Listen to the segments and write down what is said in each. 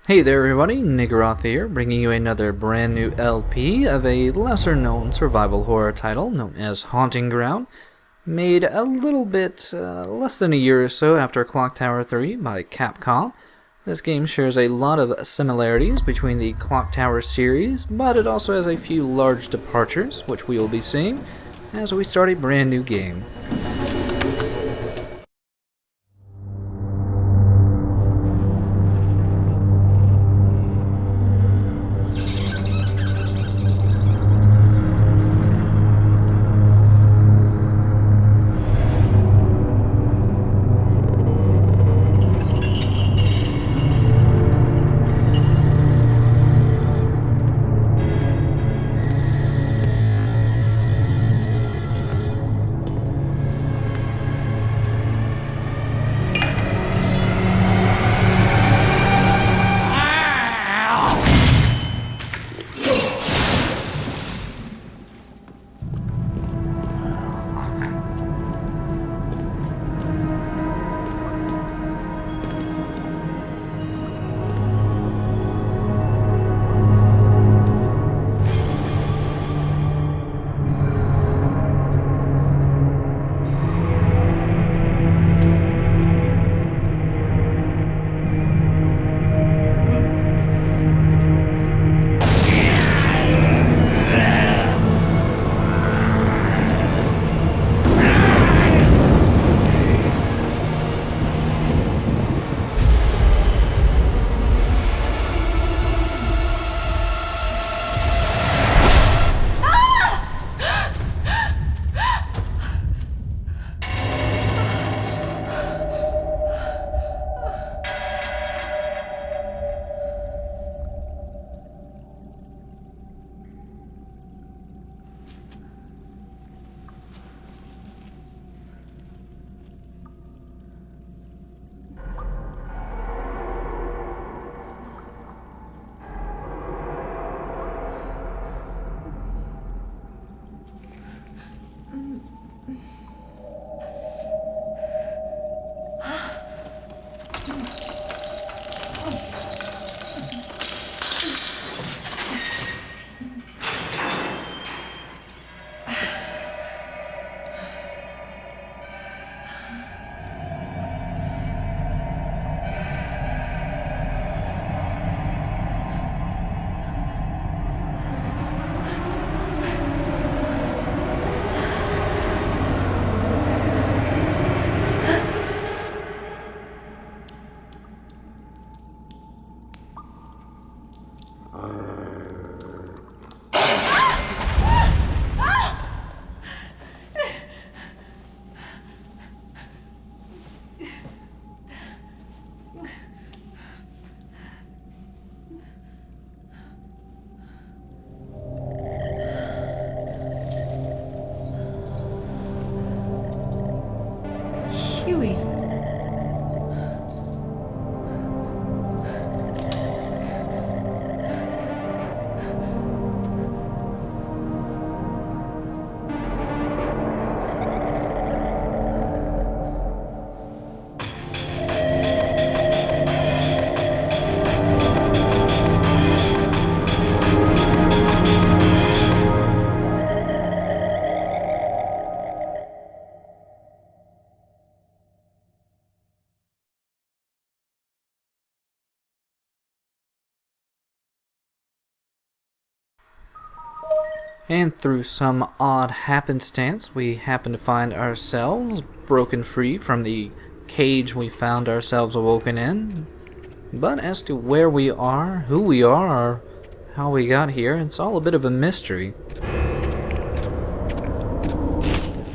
Hey there everybody, Niggeroth here, bringing you another brand new LP of a lesser known survival horror title known as Haunting Ground, made a little bit less than a year or so after Clock Tower 3 by Capcom. This game shares a lot of similarities between the Clock Tower series, but it also has a few large departures, which we will be seeing as we start a brand new game. Huey. And through some odd happenstance, we happen to find ourselves broken free from the cage we found ourselves awoken in. But as to where we are, who we are, or how we got here, it's all a bit of a mystery.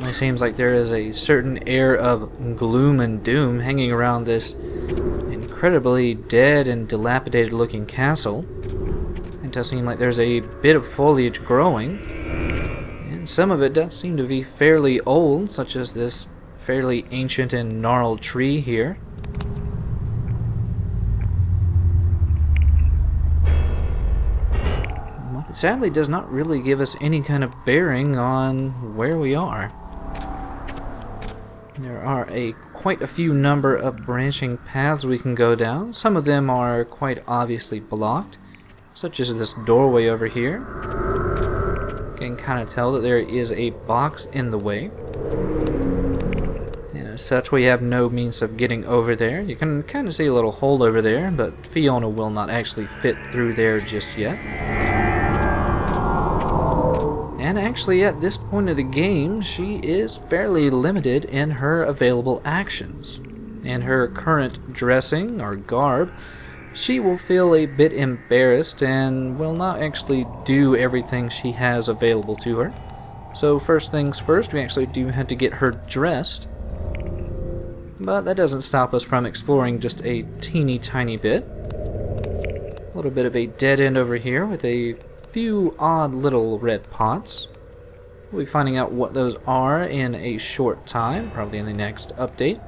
It seems like there is a certain air of gloom and doom hanging around this incredibly dead and dilapidated looking castle. It does seem like there's a bit of foliage growing, and some of it does seem to be fairly old, such as this fairly ancient and gnarled tree here. But it sadly does not really give us any kind of bearing on where we are. There are quite a few number of branching paths we can go down. Some of them are quite obviously blocked, such as this doorway over here. You can kind of tell that there is a box in the way. And as such, we have no means of getting over there. You can kind of see a little hole over there, but Fiona will not actually fit through there just yet. And actually, at this point of the game, she is fairly limited in her available actions. In her current dressing or garb, she will feel a bit embarrassed and will not actually do everything she has available to her. So first things first, we actually do have to get her dressed. But that doesn't stop us from exploring just a teeny tiny bit. A little bit of a dead end over here with a few odd little red pots. We'll be finding out what those are in a short time, probably in the next update.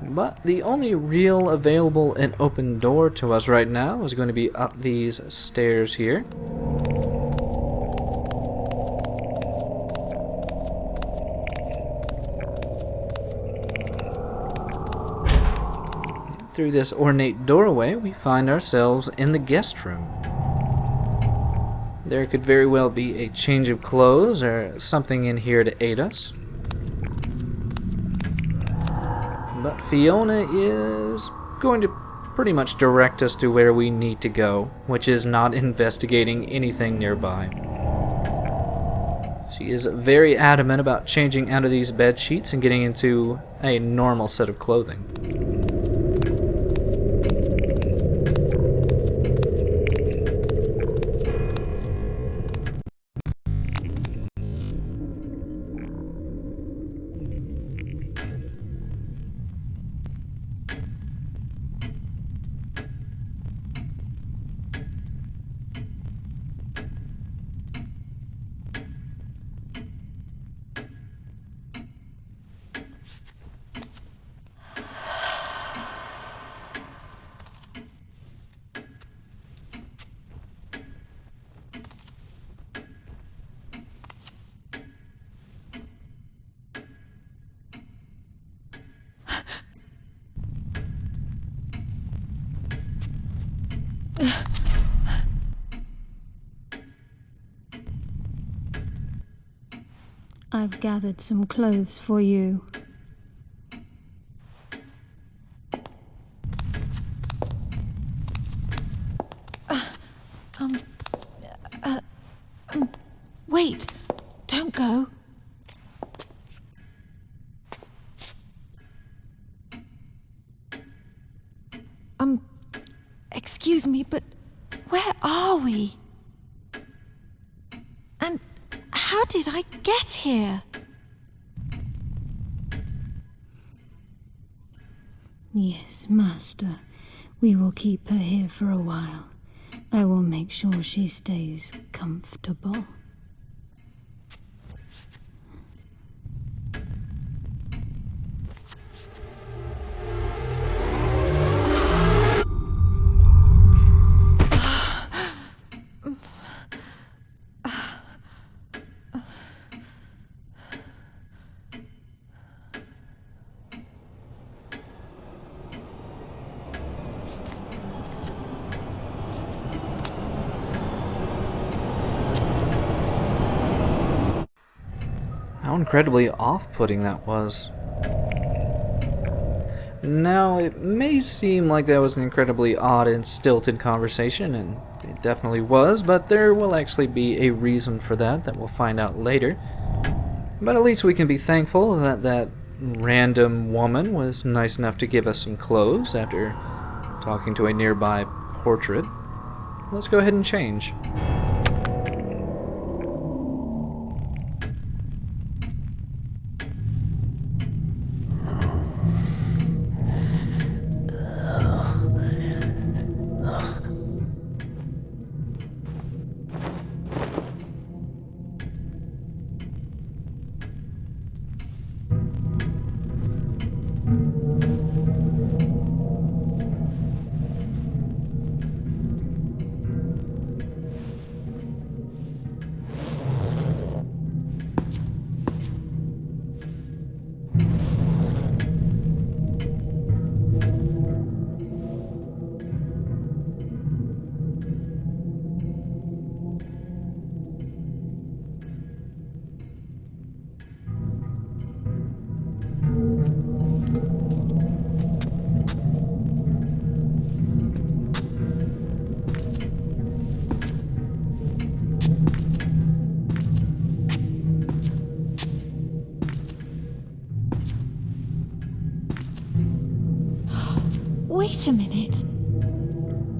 But the only real available and open door to us right now is going to be up these stairs here. Through this ornate doorway, we find ourselves in the guest room. There could very well be a change of clothes or something in here to aid us. But Fiona is going to pretty much direct us to where we need to go, which is not investigating anything nearby. She is very adamant about changing out of these bed sheets and getting into a normal set of clothing. I've gathered some clothes for you. Wait! Don't go! Excuse me, but where are we? And how did I get here? Yes, Master. We will keep her here for a while. I will make sure she stays comfortable. How incredibly off-putting that was. Now, it may seem like that was an incredibly odd and stilted conversation, and it definitely was, but there will actually be a reason for that we'll find out later. But at least we can be thankful that that random woman was nice enough to give us some clothes after talking to a nearby portrait. Let's go ahead and change. Wait a minute.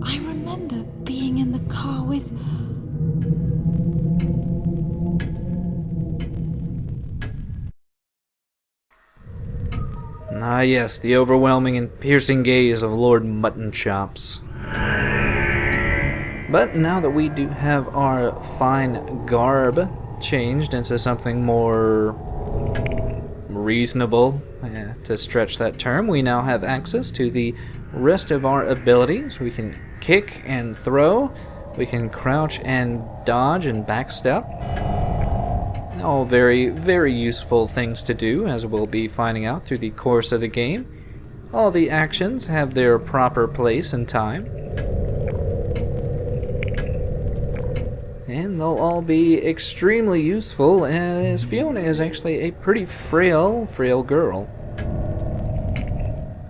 I remember being in the car with... Ah yes, the overwhelming and piercing gaze of Lord Mutton Chops. But now that we do have our fine garb changed into something more reasonable, to stretch that term, we now have access to the rest of our abilities. We can kick and throw, we can crouch and dodge and backstep. All very, very useful things to do, as we'll be finding out through the course of the game. All the actions have their proper place and time, and they'll all be extremely useful, as Fiona is actually a pretty frail girl.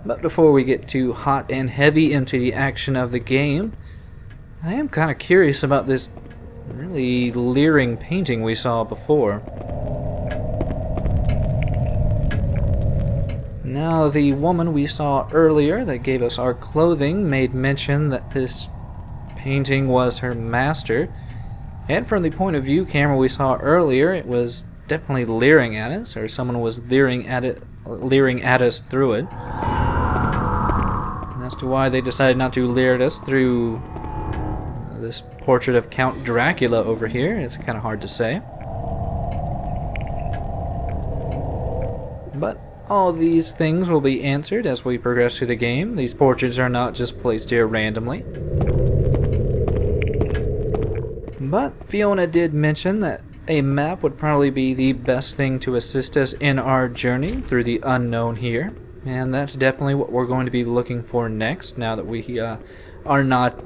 But before we get too hot and heavy into the action of the game, I am kind of curious about this really leering painting we saw before. Now, the woman we saw earlier that gave us our clothing made mention that this painting was her master, and from the point of view camera we saw earlier, it was definitely leering at us, or someone was leering at us through it. And as to why they decided not to leer at us through this portrait of Count Dracula over here, it's kind of hard to say. But all these things will be answered as we progress through the game. These portraits are not just placed here randomly. But Fiona did mention that a map would probably be the best thing to assist us in our journey through the unknown here. And that's definitely what we're going to be looking for next, now that we are not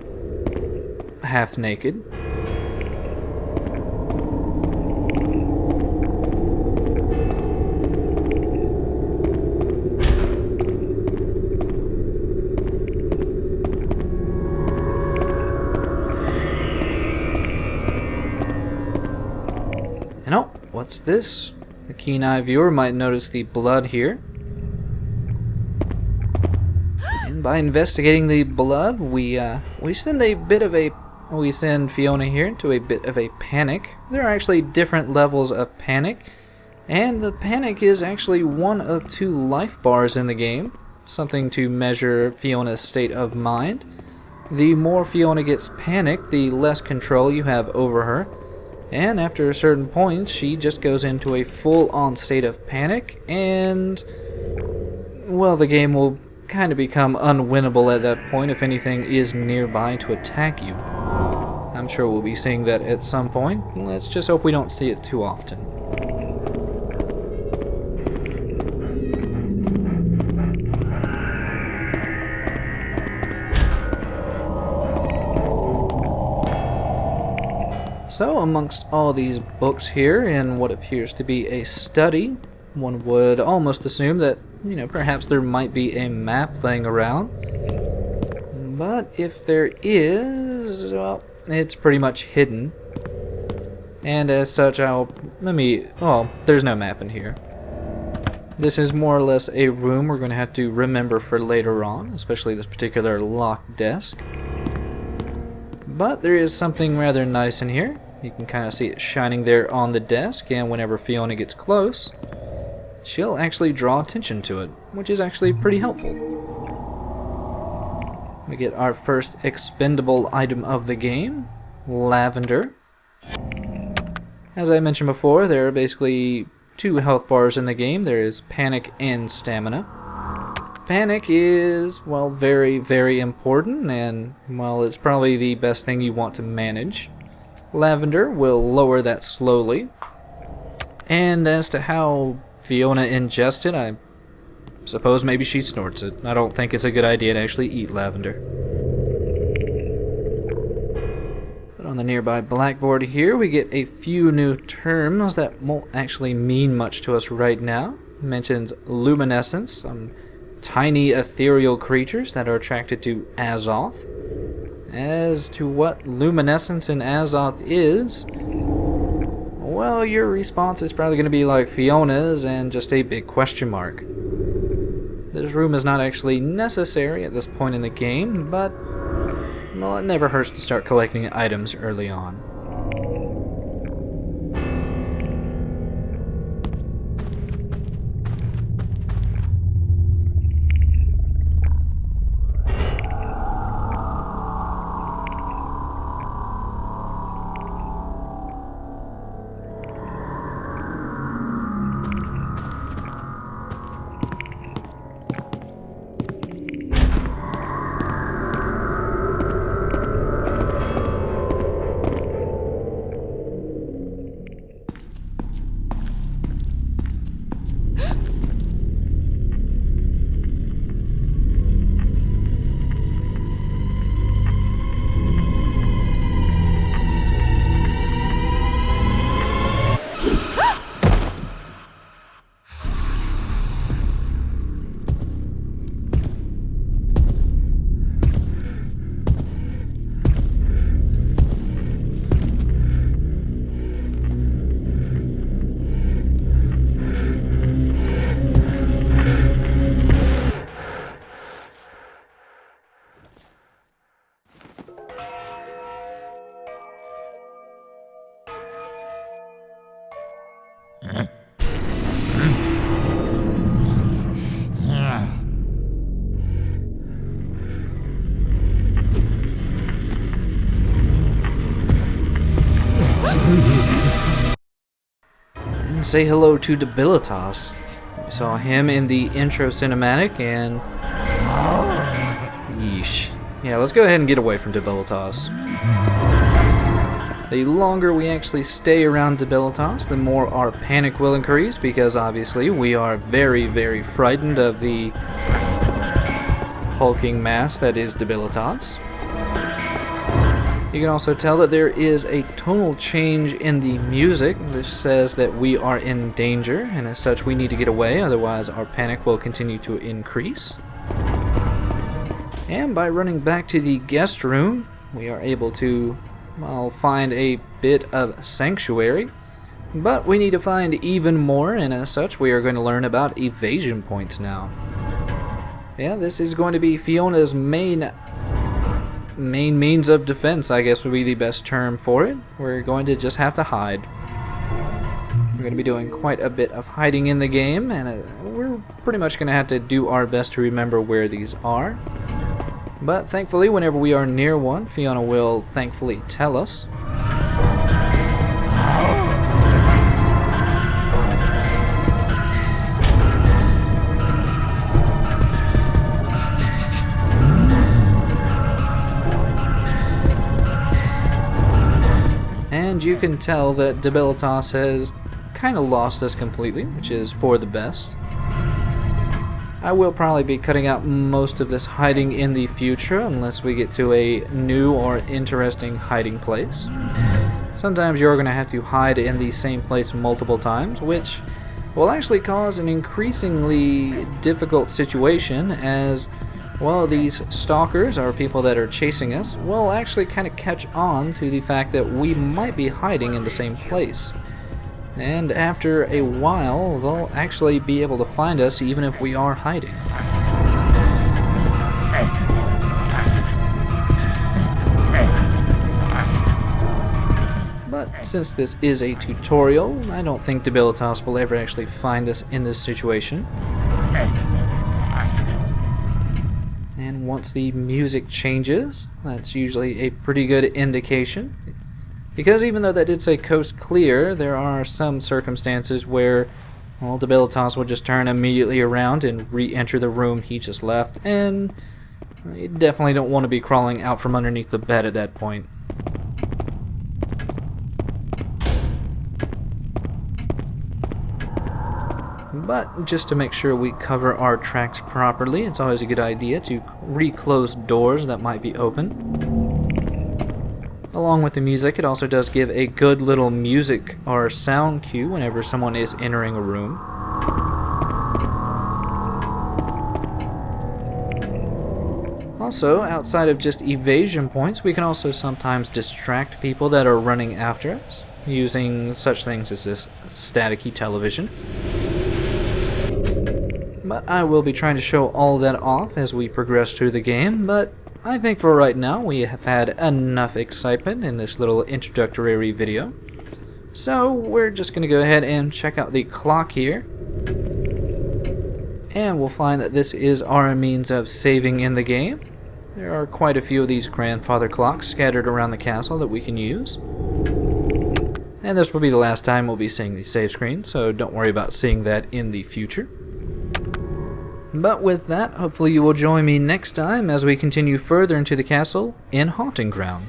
half naked. And oh, what's this? The keen-eye viewer might notice the blood here. And by investigating the blood, we send Fiona here into a bit of a panic. There are actually different levels of panic, and the panic is actually one of 2 life bars in the game, something to measure Fiona's state of mind. The more Fiona gets panicked, the less control you have over her, and after a certain point, she just goes into a full-on state of panic, and, well, the game will kind of become unwinnable at that point if anything is nearby to attack you. I'm sure we'll be seeing that at some point. Let's just hope we don't see it too often. So, amongst all these books here in what appears to be a study, one would almost assume that, perhaps there might be a map laying around. But if there is, well, it's pretty much hidden. And as such, there's no map in here. This is more or less a room we're going to have to remember for later on, especially this particular locked desk. But there is something rather nice in here. You can kind of see it shining there on the desk, and whenever Fiona gets close, she'll actually draw attention to it, which is actually pretty helpful. We get our first expendable item of the game, lavender. As I mentioned before, there are basically 2 health bars in the game. There is panic and stamina. Panic is, well, very, very important, and, well, it's probably the best thing you want to manage. Lavender will lower that slowly. And as to how Fiona ingests it, I suppose maybe she snorts it. I don't think it's a good idea to actually eat lavender. But on the nearby blackboard here, we get a few new terms that won't actually mean much to us right now. It mentions luminescence, some tiny ethereal creatures that are attracted to Azoth. As to what luminescence in Azoth is, well, your response is probably going to be like Fiona's and just a big question mark. This room is not actually necessary at this point in the game, but, well, it never hurts to start collecting items early on. And say hello to Debilitas. We saw him in the intro cinematic, and yeesh. Yeah, let's go ahead and get away from Debilitas. The longer we actually stay around Debilitas, the more our panic will increase, because obviously we are very, very frightened of the hulking mass that is Debilitas. You can also tell that there is a tonal change in the music. This says that we are in danger, and as such we need to get away, otherwise our panic will continue to increase. And by running back to the guest room, we are able to, well, find a bit of sanctuary. But we need to find even more, and as such we are going to learn about evasion points now. Yeah, this is going to be Fiona's main means of defense, I guess would be the best term for it. We're going to just have to hide. We're going to be doing quite a bit of hiding in the game, and we're pretty much going to have to do our best to remember where these are. But thankfully, whenever we are near one, Fiona will thankfully tell us. And you can tell that Debilitas has kind of lost this completely, which is for the best. I will probably be cutting out most of this hiding in the future unless we get to a new or interesting hiding place. Sometimes you're going to have to hide in the same place multiple times, which will actually cause an increasingly difficult situation as, well, these stalkers, or people that are chasing us, will actually kind of catch on to the fact that we might be hiding in the same place. And after a while, they'll actually be able to find us even if we are hiding. But since this is a tutorial, I don't think Debilitas will ever actually find us in this situation. And once the music changes, that's usually a pretty good indication. Because even though that did say coast clear, there are some circumstances where, well, Debilitas will just turn immediately around and re-enter the room he just left, and you definitely don't want to be crawling out from underneath the bed at that point. But just to make sure we cover our tracks properly, it's always a good idea to re-close doors that might be open. Along with the music, it also does give a good little music or sound cue whenever someone is entering a room. Also, outside of just evasion points, we can also sometimes distract people that are running after us, using such things as this staticky television. But I will be trying to show all that off as we progress through the game, but I think for right now we have had enough excitement in this little introductory video. So we're just going to go ahead and check out the clock here. And we'll find that this is our means of saving in the game. There are quite a few of these grandfather clocks scattered around the castle that we can use. And this will be the last time we'll be seeing the save screen, so don't worry about seeing that in the future. But with that, hopefully you will join me next time as we continue further into the castle in Haunting Ground.